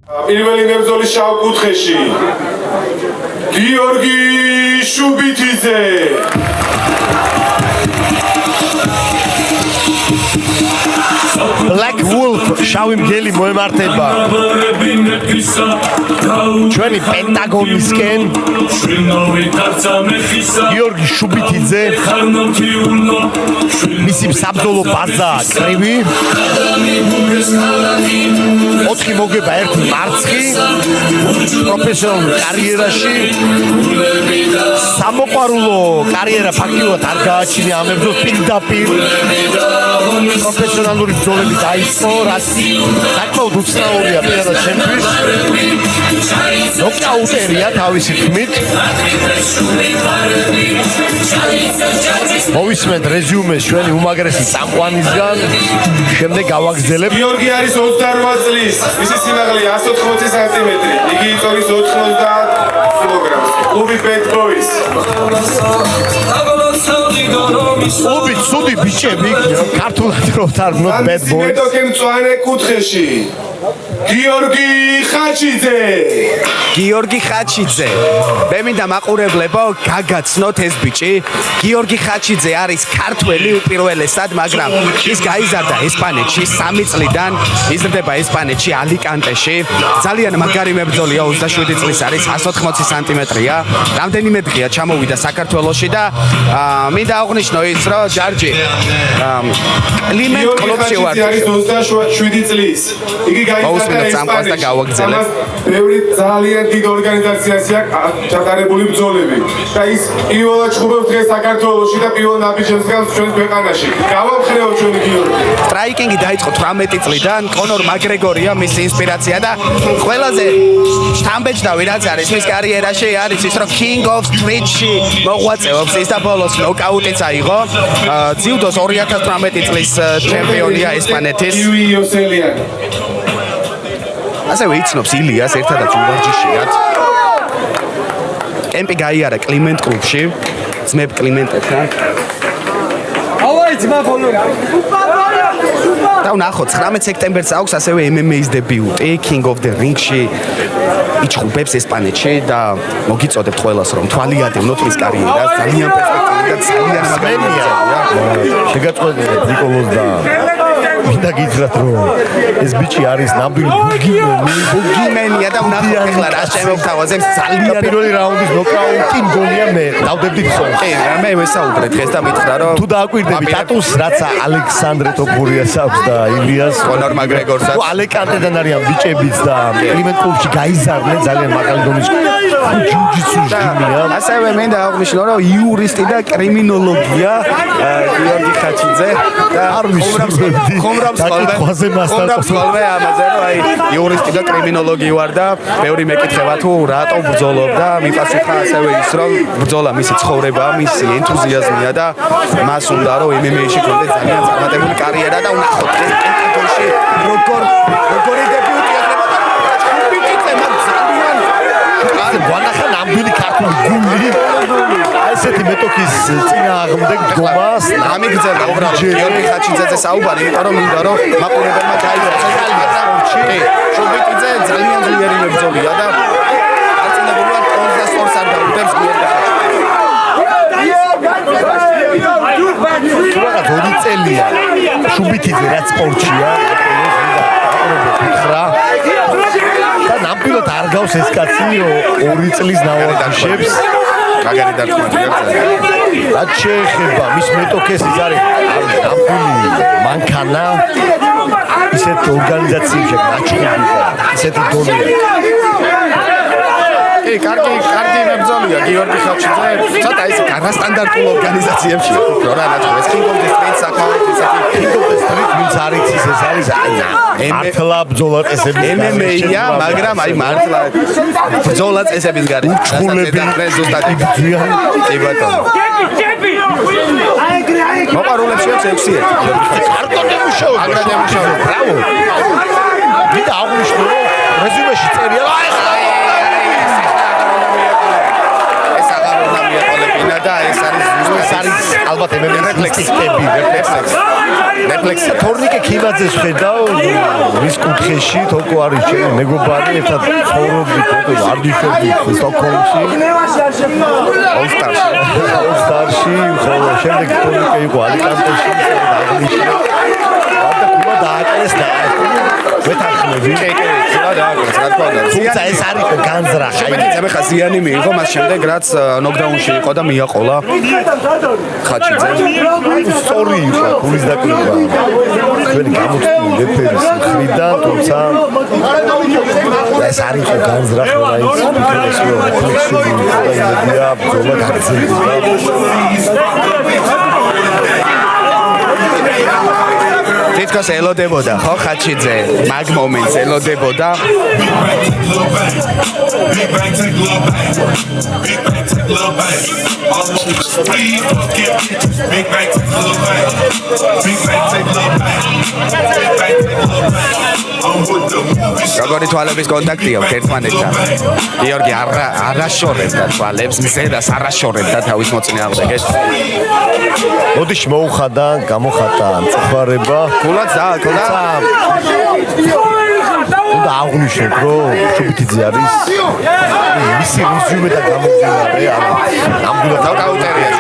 პირველი მებრძოლის შავ კუთხეში გიორგი შუბითიძე. Black Wolf შავი მგელი მოემართება ჩვენი პენტაგონისკენ გიორგი შუბითიძე მისი საბრძოლო ბაზა კრივი 4 მოგება 1 მარცხი პროფესიონალურ კარიერაში სამოყვარულო კარიერა ფაქტიურად არ გააჩნია ამ მებრძოლს პირდაპირ პროფესიონალური ბრძოლები დაიწყო, რაც საკმაოდ უცნაურია პირადად ჩემთვის. ნოკაუტერია თავისი თქმით. მოვისმენთ რეზიუმეს ჩვენი უმაგრესი წამყვანისგან. შემდეგ გავაგრძელებ. გიორგი არის 28 წლის, მისი სიმაღლე 180 სანტიმეტრი, იგი იწოვის 90 კილოგრამს. კლუბი Bad Boys. უბი ცუდი ბიჭები ქართულად რო თარგმნოთ Bad Boys. მეტოქე მწვანე კუთხეში გიორგი ხაჩიძე. გიორგი ხაჩიძე. მე მინდა მაყურებლებო გაგაცნოთ ეს ბიჭი. გიორგი ხაჩიძე არის ქართველი უპირველესად, მაგრამ ის გაიზარდა ესპანეთში 3 წლიდან, იზრდება ესპანეთში ალიკანტეში. ძალიან მაგარი მებრძოლია, 27 წლის არის, 180 სანტიმეტრია. რამდენიმე დღეა ჩამოვიდა საქართველოში და მინდა აღნიშნო ის, რომ ჯარჯი კლიმენტ კლუბში ვარ. არის 27 წლის. იგი გაიზარდა და გავაგრძელებ. ბევრი ძალიან დიდ ორგანიზაციაშია ჩატარებული ბრძოლები და ის პირველად ჩხუბობს დღეს საქართველოში და პირველ ნაბიჯებს გავს ჩვენ ქვეყანაში. გავამხრეო ჩვენი გიორგი. სტრაიკინგი დაიწყო 18 წლიდან, კონორ მაკგრეგორია მისი ინსპირაცია და ყველაზე შთამბეჭდავი რაც არის მის კარიერაში არის ის, რომ King of Street-ში მოღვაწეობს ის და ბოლოს ნოკაუტიც აიღო. ძიუდოს 2018 წლის ჩემპიონია ესპანეთის. ასევე იცნობს ილიას ერთადაც უვარჯიშიათ. კემპი გაიარა კლიმენტ კლუბში, ძმებ კლიმენტებთან. ავაი ძმა ბოლო. და ვნახოთ 19 სექტემბერს აქვს ასევე MMA-ის დებიუტი King of the Ring-ში. იჩხუბებს ესპანეთში და მოგიწოდებთ ყველას რომ თვალიადევნოთ მის კარიერას. ძალიან პერსპექტივი და ძალიან მაგარია. შეგაწყვეტეთ ნიკოლოზ და მინდა გითხრათ რომ ეს ბიჭი არის ნამდვილი ბუგიმენია და ვნახოთ ახლა რა შემოგთავაზებს ძალიან პირველი რაუნდის ნოკაუტი მგონია მე დავდებდი ხოლმე. კი, მე ვესაუბრე დღეს და მითხრა რომ თუ დააკვირდები ტატუს რაც ალექსანდრე ტოპურიას აქვს და ილიას კონორ მაკგრეგორსაც ალეკანტედან არიან ბიჭებიც და კლიმენტ კლუბში გაიზარდნენ ძალიან მაღალი დონის ჯიუ-ჯიტსუს ჯიმია. ასევე მე და აღნიშნო რომ იურისტი და კრიმინოლოგია გიორგი ხაჩიძე და ხომრობს ხოლმე ამაზე რომ აი იურისტი და კრიმინოლოგი ვარ და ბევრი მეკითხება თუ რატო ბრძოლობ და მიპასუხა ასევე ის რომ ბრძოლა მისი ცხოვრებაა, მისი ენთუზიაზმია და მას უნდა რომ MMA-ში კონდეს ძალიან წარმატებული კარიერა და ვნახოთ ეს კენტაგონში როგორი დებიუტი ახლა და შუბიტიძე მაგ ძალიან გვანახა ნამდვილი ქართული გული ესეთი მეტოქის წინააღმდეგ დგომას ამიგრძელდა უბრალოდ გიორგი ხაჩიძეზე საუბარი, იმიტომ რომ მინდა რომ მაყურებელმა გაიგოს სპორტში. შუბიტიძე ძალიან ძლიერი მებრძოლია და არწმუნებულია კონტრასტ არ დაუდებს გიორგი ხაჩიძე. რა 2 წელია შუბიტიძე რაც სპორტშია და ნამდვილად არ გავს ეს კაცი 2 წლის ნავარდაშებს. მაგარი დარტყმულია. რაც შეეხება მის მეტოქეს ის არის ნამდვილი მანქანა ისეთ ორგანიზაციებში გაჩნდება ისეთი დონეა. კარგი მებრძოლია გიორგი ხაჩიძე. ცოტა ის არასტანდარტულ ორგანიზაციებში რო რა ნაწყობს King of the Street საკმაოდ ისეთი King of the Street ვინც არ იცის ეს არის მართლა ბრძოლა წესების MMA-ია, მაგრამ აი მართლა ბრძოლა წესების გარეთ. უჩხულები ზუსტად იგზიან კი ბატონო. მოყარულებში აქვს 6-1. აკადემიაში ბრავო. ვიდა აღნიშნო რეზუმეში წერია და ეს არის ალბათ რეფლექსები. თორნიკე ქიმაძეს ხედავ რის კუთხეში თოკო არის ჩემი მეგობარი ერთად ცხოვრობდით არდიშები სტოკჰოლმში ოლსტარში ხოლო შემდეგ თორნიკე იყო ალიკანტეში დააკეს და ვეთანხმები თუმცა ეს არის განზრახ შუბიტიძე ხა ზიანი მიიღო მას შემდეგ რაც ნოკდაუნში იყო და მიაყოლა ხაჩიძე სწორი იყო გულის დაკლება ჩვენი გამოცდილი რეფერის მხრიდან თუმცა ეს არის განზრახ რაიც ფიქრობს რომ ფიქსურია ბრძოლა გაგრძელდება თითქოს ელოდებოდა ხო ხაჩიძე მაგ მომენტს ელოდებოდა როგორი თვალების კონტაქტი აქვს ერთმანეთთან გიორგი არაშორებდა თვალებს მზედას არაშორებდა თავის მოწინააღმდეგეს მოდიში მოუხადა გამოხატა მწუხარება გულად და უნდა აღვნიშნოთ რომ შუბიტიძე არის მისი რეზიუმე და გამოგზავნე ნამდვილად დაუკაუტერია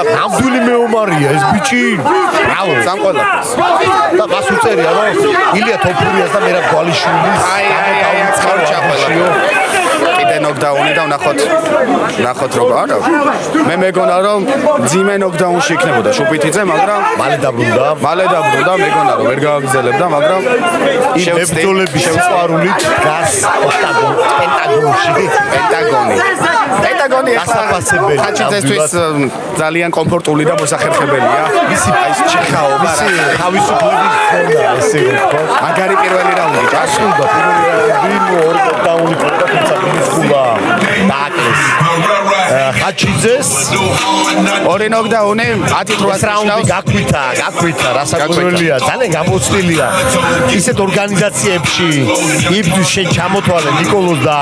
ნამდვილი მეომარია ეს ბიჭი რავ სამყოლაფერს და მას უწერია რომ ილია თოფურიას და მერაბ გვალიშვილის კიდე ნოკდაუნი და ნახოთ როგორ არა მე მეგონა რომ ძიმე ნოკდაუნში იქნებოდა შუბიტიძე მაგრამ მალე დაბრუნდა მეგონა რომ ვერ გააგრძელებდა მაგრამ შევწოლების შეყვარულით გას პენტაგონი გასაფასებელი ხაჩიძესთვის ძალიან კომფორტული და მოსახერხებელია მისი ის ჩიხაობა თავისუფლების ზონა ესე ვთქვა მაგარი პირველი რაუნდი გასულდა პირველი რაუნდი ორი ნოკდაუნი ქონდა თუმცა მისულა დააკლეს ხაჩიძეს ორი ნოკდაუნი 10-8 რაუნდი გაქვითა რასაკვირველია ძალიან გამოცდილია ისეთ ორგანიზაციებში იბრძვის შენ ჩამოთვალე ნიკოლოზ და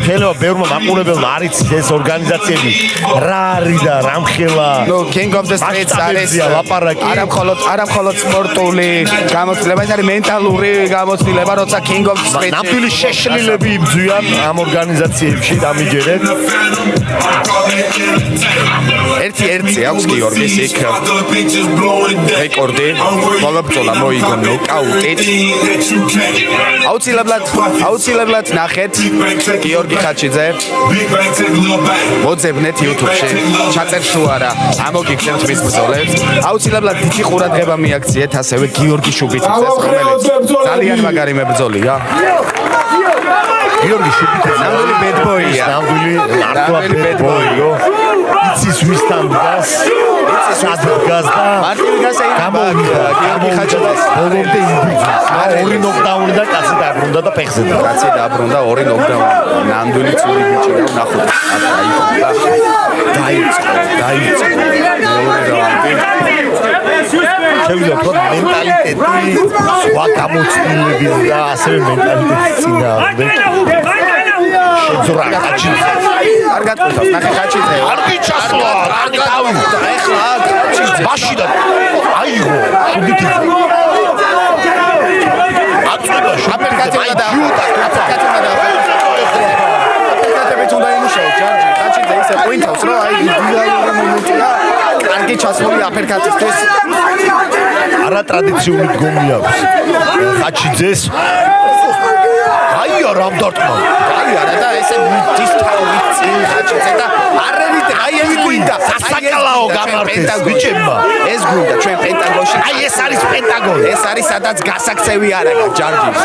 ხელო ბევრმა მაყურებელმა არ იცის ეს ორგანიზაციები რა არის და რა მხელა ნუ King of the Streets არის ლაპარაკი არა მხოლოდ სპორტული გამოცდილება ეს არის მენტალური გამოცდილება როცა King of the Streets ნამდვილი შეშლილები იბრძვიან ამ ორგანიზაციებში დამიჯერეთ ერთი აქვს გიორგის იქ რეკორდი მოგაბრძოლა მოიგო ნოკაუტით აუცილებლად ნახეთ გიორგი ხაჩიძე მოძებნეთ YouTube-ში ჩაწერთ თუ არა ამოგიგებთ მის ბრძოლებს აუცილებლად დიდი ყურადღება მიაქციეთ ასევე გიორგი შუბიტიძეს რომელიც ძალიან მაგარი მებრძოლია გიორგი შუბიტიძე ნამდვილი ბედბოია ნამდვილი ბედბოიო იცის ვისთან დგას სად დგას და მარტივი გამოვიდა გიორგი ხაჩიძეს ბოლომდე იბრძვის ორი ნოკდაუნი და კაცი დაბრუნდა და ფეხზე კაცი დაბრუნდა ორი ნოკდაუნი ნამდვილი ცუდი ბიჭია ნახოთ დაიწყო მეორე რაუნდი შევიდა თქო მენტალიტეტი სხვა გამოცდილების და ასევე მენტალიტეტის წინააღმდეგ შეძრა ხაჩიძე არ გაწყვეტავს ნახე ხაჩიძე არ გიჩასლა არ გავიდა ეხლა ხაჩიძე ბაშიდა აიღო შუბიტიძე აწვება შუბიტიძე და აპერკატებით უნდა იმუშაოს ჯარჯი ხაჩიძე ისე პოინტავს რომ აი იდეალური მომენტია კარგი ჩასული აპერკატისთვის არა ტრადიციული დგომი აქვს ხაჩიძეს აი არა ამ დარტყმა აი არა და ესე მიდის თავით წინ ხაჩიძე და არევით აი ეს გვინდა სასაკალაო გამართეს ბიჭებმა ეს გვინდა ჩვენ პენტაგონში აი ეს არის პენტაგონი ეს არის სადაც გასაქცევი არ აქვს ჯარჯის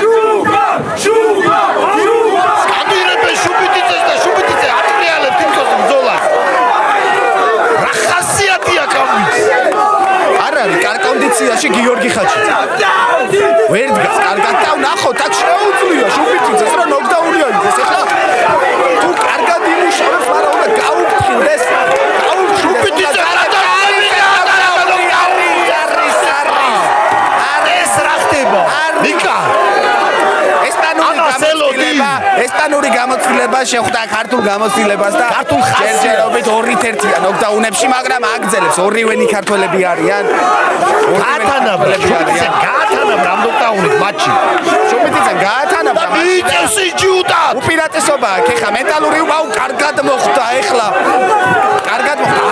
სკანდირებენ შუბიტიძეს და შუბიტიძე ატრიალებს თითქოს ბრძოლას რა ხასიათია გამის არ არის კარ კონდიციაში გიორგი ხაჩიძე ვერ დგას კარგად და ნახოთ აქ შეუძლია შუბიტიძეს რომ ნოკდაუნი აიღოს ეხლა თუ კარგად იმუშავებს მაგრამ უნდა გაუფრთხილდეს შუბიტიძე არა ნიკა ეს ტანური გამოცდილება ესპანური გამოცდილება შეხვდა ქართულ გამოცდილებას და ქართულ ხასიათს. ჯერჯერობით 2-1-ია ნოკდაუნებში, მაგრამ აგრძელებს ორივენი ქართველები არიან. გაათანაბრა რამ ნოკდაუნით მატჩი. შუბიტიძე გაათანაბრა მიიწევს იჯუტად. უპირატესობაა, ხეხა მენტალური უაუ კარგად მოხდა ეხლა. კარგად მოხდა.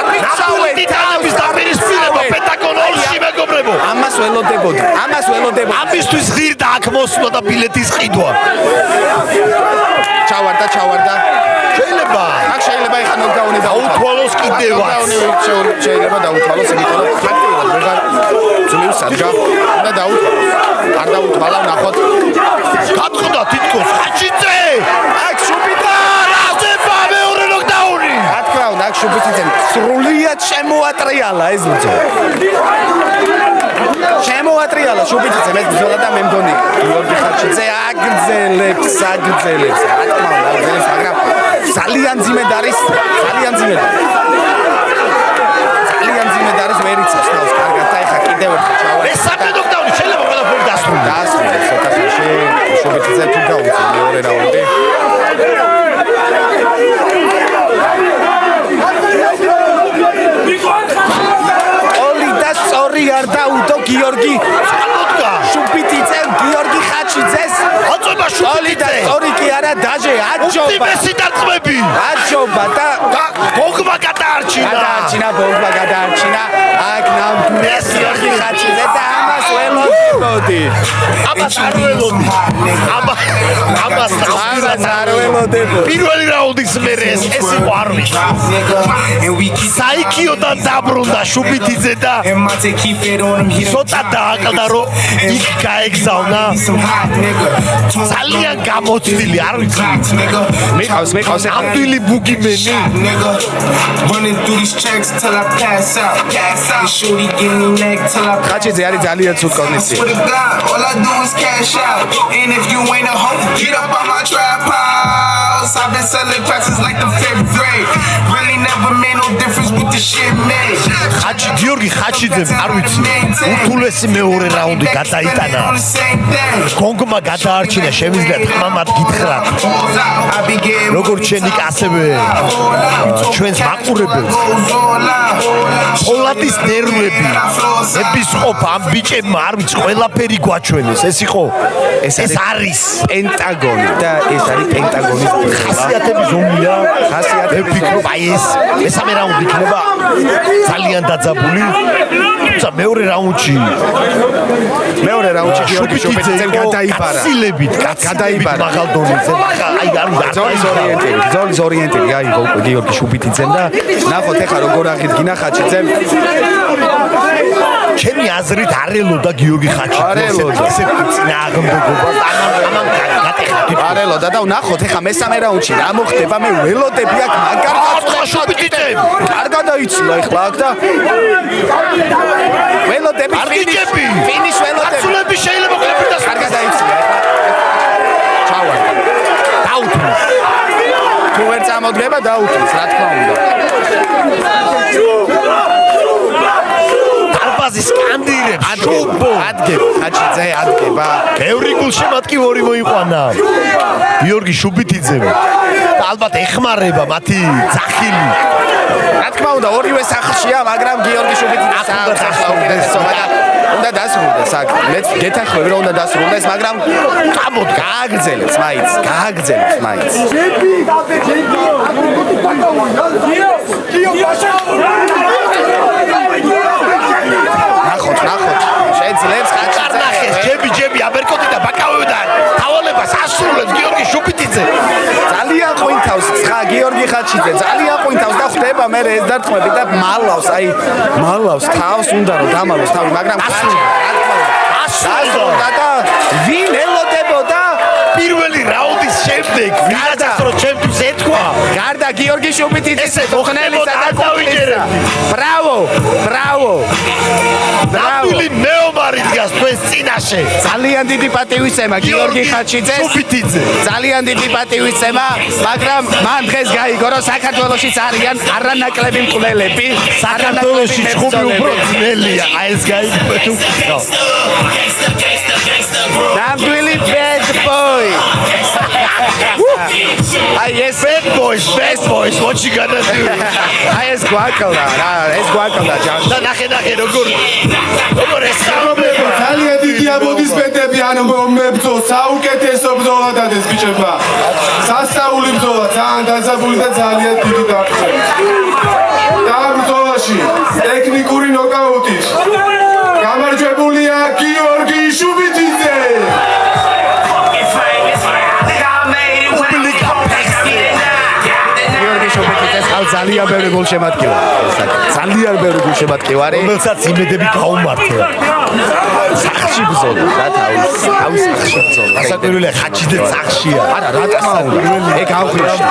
ტიტანების დაპირისპირება პენტაგონში მეგობრებო. ამას ველოდებოდი. ამისთვის ღირდა აქ მოსვლა და ბილეთის ყიდვა. ჩავარდა. შეიძლება ეხა ნოკდაუნი დაუთვალოს კიდევაც. შეიძლება დაუთვალოს, იმიტომ რომ ფაქტიურად ვეღარ ძლივს სადგა და დაუთვალოს. არ დაუთვალა, ნახოთ. გატყდა თითქოს ხაჩიძე. აქ შუბიტა რაზევა მეორე ნოკდაუნი. რა თქმა უნდა, აქ შუბიტიძემ სრულიად შემოატრიალა ეს ბრძოლა. შემოატრიალა შუბიტიძემ ეს ბრძოლა და მე მგონი გიორგი ხაჩიძე აგრძელებს. რა თქმა უნდა, აგრძელებს, მაგრამ ძალიან ძიმედ არის ვერ იცავს თავს კარგად და ეხა კიდევ ერთხელ ჩავარდა. მესამე ნოკდაუნი შეიძლება ყველაფერი დასრულდეს ცოტა ხანში შუბიტიძე თუ გაუწია მეორე რაუნდი. ოლი და სწორი არ დაუდო გიორგი შუბიტიძემ გიორგი ხაჩიძეს აწובה შუბიტიძე. სწორი კი არა დაჟე აჯობა. მესი დაწყმები. აჯობა და ბოგმა გადაარჩინა. აქ ნამდვილად გიორგი ხაჩიძე და ამას ველოდებოდი. ამას არ ველოდებოდი. პირველი რაუნდის მერე ეს იყო არვი. საიქიოდან დაბრუნდა შუბიტიძე და ცოტა დააკლდა რომ იქ გაეგზავნა. ძალიან გამოცდილი არ ვიცი. მეყავს ნამდვილი ბუგიმენი. ხაჩიძე არის ძალიან ცუდ კონდიციაში. All I do is cash out. And if you ain't a hoe, get up on my trap house. I've been selling classes like the 5th grade. Really never made no difference with the shit made. გიორგი ხაჩიძემ არ ვიცი უთულესი მეორე რაუნდი გადაიტანა. გონგმა გადაარჩინა, შემიძლია თამამად გითხრათ. როგორც შენიკ ასევე ჩვენს მაყურებელს პოლადის ნერვები ებისყოფა ამ ბიჭებმა არ ვიცი ყველაფერი გვაჩვენეს. ეს იყო ეს არის პენტაგონი და ეს არის პენტაგონის ხასიათების ომია. ვფიქრობ აი ეს მესამე რაუნდი იქნება ძალიან დაძაბული. თუმცა მეორე რაუნდში შუბიტიძემ გადაიბარა. გადაიბარა მაღალ დონეზე. აი ზოლის ორიენტირი აიღო უკვე გიორგი შუბიტიძემ და ნახოთ ეხლა როგორ აღიდგინა ხაჩიძემ. ჩემი აზრით არ ელოდა გიორგი ხაჩიძე ესეთ წინააღმდეგობას ამან გატეხა. არელოდა და ნახოთ ეხლა მესამე რაუნდში რა მოხდება. მე ველოდები აქ მაგარ შუბიტიძემ კარგად დაიცილა ეხლა აქ და ველოდები ფინიშ ველოდები აცულები შეიძლება ყოფილიყო კარგად დაიცილა ეხლა ჩავარდა დაუთმის თუ ვერ წამოდგება დაუთმის რა თქმა უნდა. დარბაზის კანდირებს ადგება ხაჩიძე ადგება. ბევრი გულშემატკი ორი მოიყვანა გიორგი შუბიტიძემ და ალბათ ეხმარება მათი ძახილი. რა თქმა უნდა ორივე სახლშია, მაგრამ გიორგი შუბიტიძეს უნდა დასრულდეს აქ. მეც გეთანხმები რომ უნდა დასრულდეს, მაგრამ გამოდ გააგრძელებს მაინც. ნახოთ შეიძლება ხაჩიძე ჯები აბერკოტი და ბაკავიდან თავალებას ასრულებს გიორგი შუბიტიძე. ძალიან ყვინთავს გიორგი ხაჩიძე ძალიან ყვინთავს და ხდება მე ეს დარტყმები და მალავს თავს უნდა რომ დამალოს თავი, მაგრამ ასრულდა და ვინ ელოდებოდა პირველი რაუნდის შემდეგ ვინაც რომ ჩემთვის ეთქვა გარდა გიორგი შუბიტიძის მოხნელისა და კუპლისა. ბრავო ნამდვილი მეომარი დგას თქვენს წინაშე. ძალიან დიდი პატივისცემა გიორგი ხაჩიძეს. შუბიტიძე ძალიან დიდი პატივისცემა, მაგრამ მან დღეს გაიგო რომ საქართველოშიც არიან არანაკლები მკვლელები. საქართველოში ჩხუბი უფრო ძნელია. აი ეს გაიგო. ნამდვილი bad boy. ეს bad boys, what you gonna do? აი ეს გვაკლდა რა, ეს გვაკლდა ჯანს. და ნახე როგორ ეს ხალხები ძალიან დიდი აპლოდისმენტები ანუ მებრძოლ საუკეთესო ბრძოლა დადეს ბიჭებმა. სასწაული ბრძოლა, ძალიან დასაბული და ძალიან დიდი დაფრთხილი. და ბრძოლაში ტექნიკური ნოკაუტით გამარჯვებულია გიორგი შუბიძე. ძალიან ბევრი გულშემატკივარი. ძალიან ბევრი გულშემატკივარი. რომელსაც იმედები გაუმართლა. სახში ბრძოლა, რა თავის სახში ბრძოლა. გასაკვირველია ხაჩიძე სახშია. არა, რა თქმა უნდა. ეგ აღვნიშნე,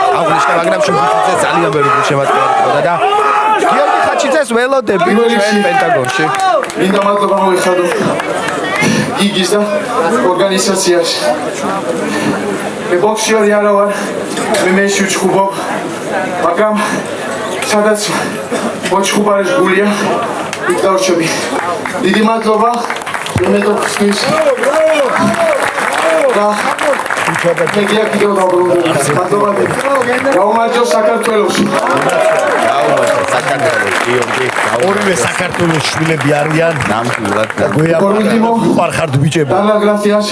მაგრამ შუბიძე ძალიან ბევრი გულშემატკივარი ყავდა და გიორგი ხაჩიძეს ველოდები ჩვენ პენტაგონში. მინდა მადლობა მოიხადო იგის და ორგანიზაციაში. მე ბოქსერი არა ვარ, მე მეში ვჩხუბობ, მაგრამ სადაც მოჩხუბარის გულია, იქ დავრჩები. დიდი მადლობა იმედოხსნის და მე კიდევ დაბრუნდები. მადლობა. გაუმარჯოს საქართველოში. ორივე საქართველოს შვილები არიან ნამდვილად ხართ ბიჭები. Dar las gracias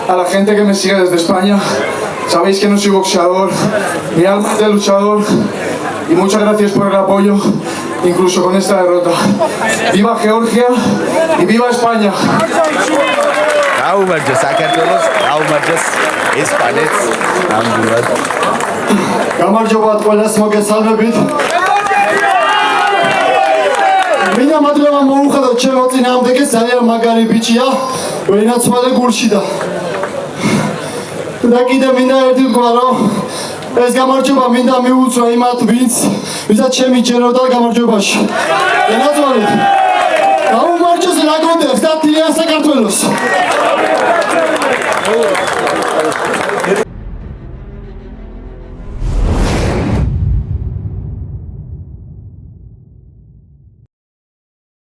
a la gente que me sigue desde España. Sabéis que no soy boxeador, mi alma es de luchador y muchas gracias por el apoyo, incluso con esta derrota. ¡Viva Georgia y viva España! გაუმარჯოს საქართველოს, გაუმარჯოს ესპანეთს, ნამდვილად. გამარჯობათ ყველას მოგესალმებით. მინდა მადლობა მოუხადოთ ჩემო წინააღმდეგეს, ძალიან მაგარი ბიჭია, ვინაცვალე გულში და კიდე მინდა ერთი ვთქვა, რომ ეს გამარჯობა მინდა მიუძღვა იმათ, ვისაც შემიჯეროდა გამარჯვებაში. ვინაცვალე გაუმარჯოს რაგონდებს და თლიან საქართველოს.